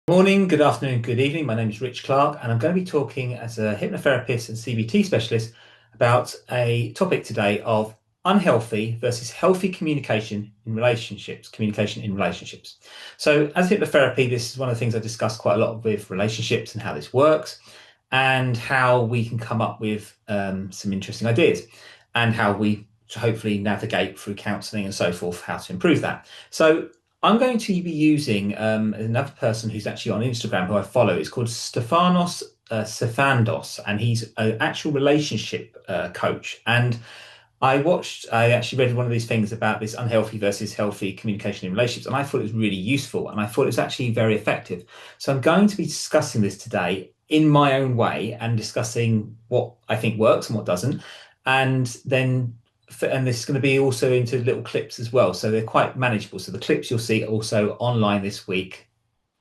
Morning, good afternoon, good evening. My name is Rich Clark, and I'm going to be talking as a hypnotherapist and CBT specialist about a topic today of unhealthy versus healthy communication in relationships, communication in relationships. So as hypnotherapy, this is one of the things I discuss quite a lot with relationships and how this works and how we can come up with some interesting ideas and how we hopefully navigate through counselling and so forth, how to improve that. So I'm going to be using another person who's actually on Instagram who I follow. It's called stefanossifandos, and he's an actual relationship coach. And I actually read one of these things about this unhealthy versus healthy communication in relationships, and I thought it was really useful, and I thought it was actually very effective. So I'm going to be discussing this today in my own way and discussing what I think works and what doesn't, and then and this is going to be also into little clips as well. So they're quite manageable. So the clips you'll see also online this week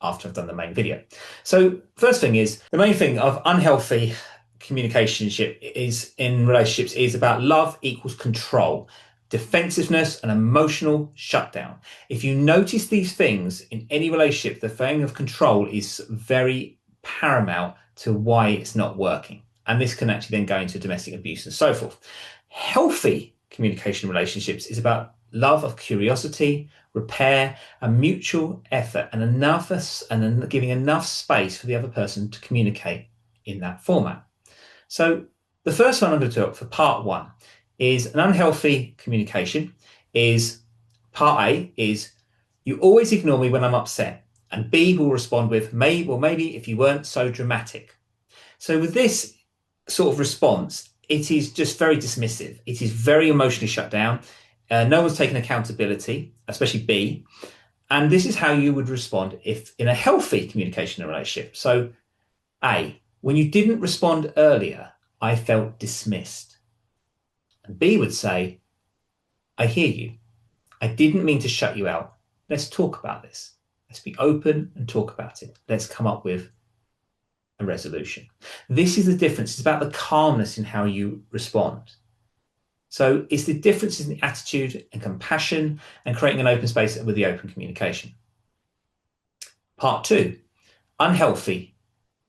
after I've done the main video. So first thing is, the main thing of unhealthy communication is in relationships is about love equals control, defensiveness, and emotional shutdown. If you notice these things in any relationship, the thing of control is very paramount to why it's not working. And this can actually then go into domestic abuse and so forth. Healthy communication relationships is about love of curiosity, repair, and mutual effort, and giving enough space for the other person to communicate in that format. So the first one I'm going to talk for part one is an unhealthy communication. Is part A is you always ignore me when I'm upset, and B will respond with maybe if you weren't so dramatic. So with this sort of response, it is just very dismissive. It is very emotionally shut down. No one's taken accountability, especially B. And this is how you would respond if in a healthy communication in a relationship. So A, when you didn't respond earlier, I felt dismissed. And B would say, I hear you. I didn't mean to shut you out. Let's talk about this. Let's be open and talk about it. Let's come up with a resolution. This is the difference. It's about the calmness in how you respond. So it's the differences in the attitude and compassion and creating an open space with the open communication. Part two, unhealthy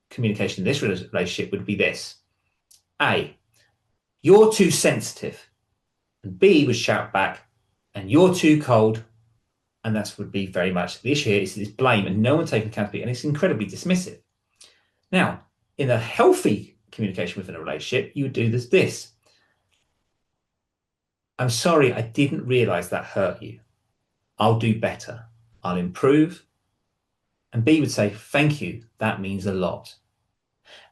communication in this relationship would be this. A, you're too sensitive. And B would shout back, and you're too cold. And that would be very much the issue here is this blame and no one taking accountability, and it's incredibly dismissive. Now, in a healthy communication within a relationship, you would do this. I'm sorry, I didn't realize that hurt you. I'll do better. I'll improve. And B would say, thank you. That means a lot.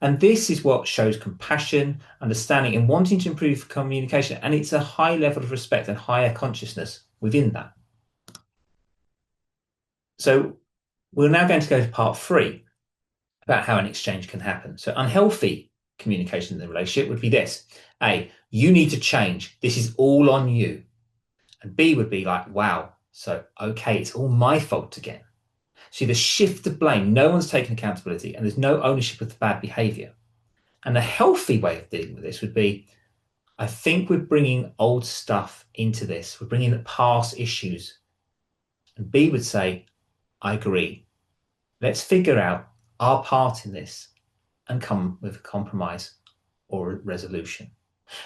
And this is what shows compassion, understanding, and wanting to improve communication. And it's a high level of respect and higher consciousness within that. So we're now going to go to part three about how an exchange can happen. So unhealthy communication in the relationship would be this. A, you need to change. This is all on you. And B would be like, wow, so, okay, it's all my fault again. See, the shift of blame, no one's taken accountability and there's no ownership of the bad behavior. And a healthy way of dealing with this would be, I think we're bringing old stuff into this. We're bringing past issues. And B would say, I agree. Let's figure out our part in this and come with a compromise or a resolution.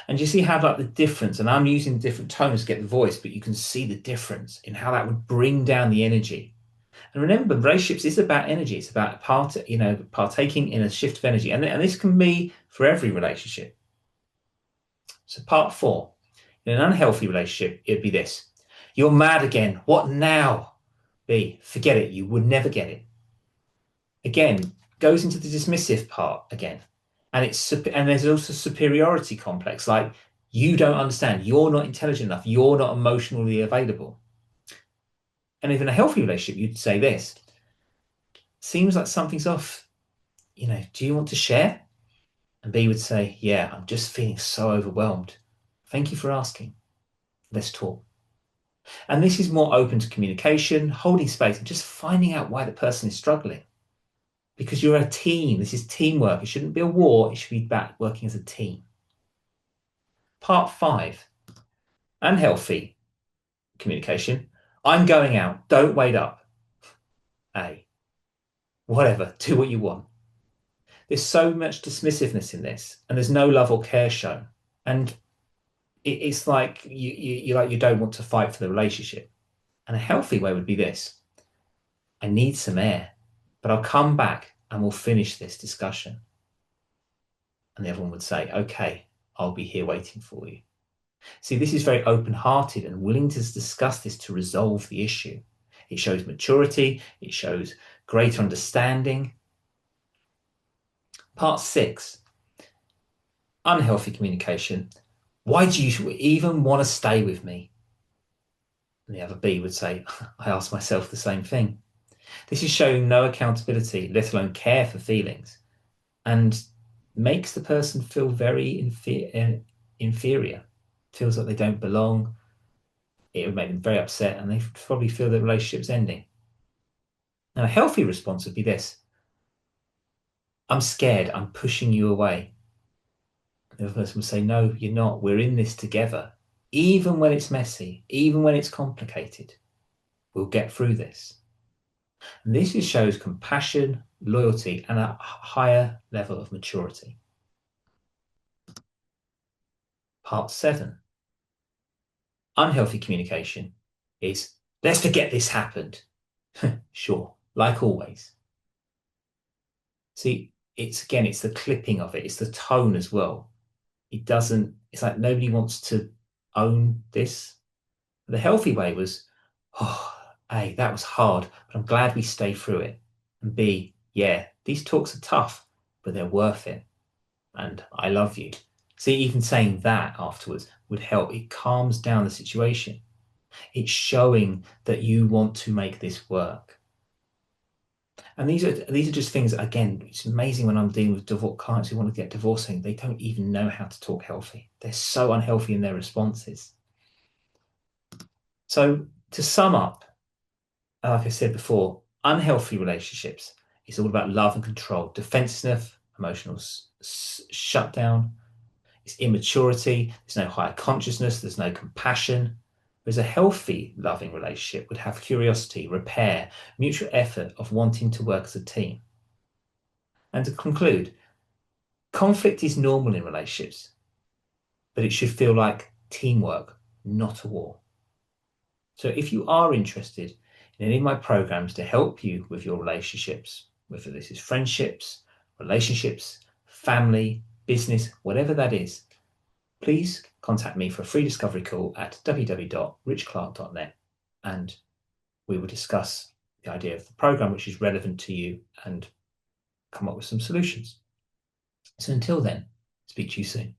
And you see how like the difference, and I'm using different tones to get the voice, but you can see the difference in how that would bring down the energy. And remember, relationships is about energy. It's about partaking in a shift of energy. And this can be for every relationship. So part four, in an unhealthy relationship, it'd be this. You're mad again. What now? B, forget it. You would never get it. Again, goes into the dismissive part again. And there's also superiority complex, like you don't understand, you're not intelligent enough, you're not emotionally available. And if in a healthy relationship, you'd say this, seems like something's off, do you want to share? And B would say, yeah, I'm just feeling so overwhelmed. Thank you for asking. Let's talk. And this is more open to communication, holding space, and just finding out why the person is struggling. Because you're a team. This is teamwork. It shouldn't be a war. It should be about working as a team. Part five, unhealthy communication. I'm going out. Don't wait up. A. whatever, do what you want. There's so much dismissiveness in this, and there's no love or care shown. And it's like you don't want to fight for the relationship. And a healthy way would be this: I need some air, but I'll come back and we'll finish this discussion. And the other one would say, okay, I'll be here waiting for you. See, this is very open-hearted and willing to discuss this to resolve the issue. It shows maturity. It shows greater understanding. Part 6, unhealthy communication. Why do you even want to stay with me? And the other B would say, I ask myself the same thing. This is showing no accountability, let alone care for feelings, and makes the person feel very inferior, feels like they don't belong. It would make them very upset, and they probably feel the relationship's ending. Now, a healthy response would be this: I'm scared, I'm pushing you away. The other person would say, no, you're not. We're in this together. Even when it's messy, even when it's complicated, we'll get through this. And this shows compassion, loyalty, and a higher level of maturity. Part 7, unhealthy communication is, let's forget this happened. Sure, like always. See, it's the clipping of it. It's the tone as well. It's like nobody wants to own this. The healthy way was, oh, A, that was hard, but I'm glad we stayed through it. And B, yeah, these talks are tough, but they're worth it. And I love you. See, even saying that afterwards would help. It calms down the situation. It's showing that you want to make this work. And these are just things, again, it's amazing when I'm dealing with clients who want to get divorcing. They don't even know how to talk healthy. They're so unhealthy in their responses. So to sum up, like I said before, unhealthy relationships is all about love and control, defensiveness, emotional shutdown. It's immaturity. There's no higher consciousness. There's no compassion. Whereas a healthy, loving relationship would have curiosity, repair, mutual effort of wanting to work as a team. And to conclude, conflict is normal in relationships, but it should feel like teamwork, not a war. So if you are interested in any of my programs to help you with your relationships, whether this is friendships, relationships, family, business, whatever that is, please contact me for a free discovery call at www.richclark.net, and we will discuss the idea of the program which is relevant to you and come up with some solutions. So until then, speak to you soon.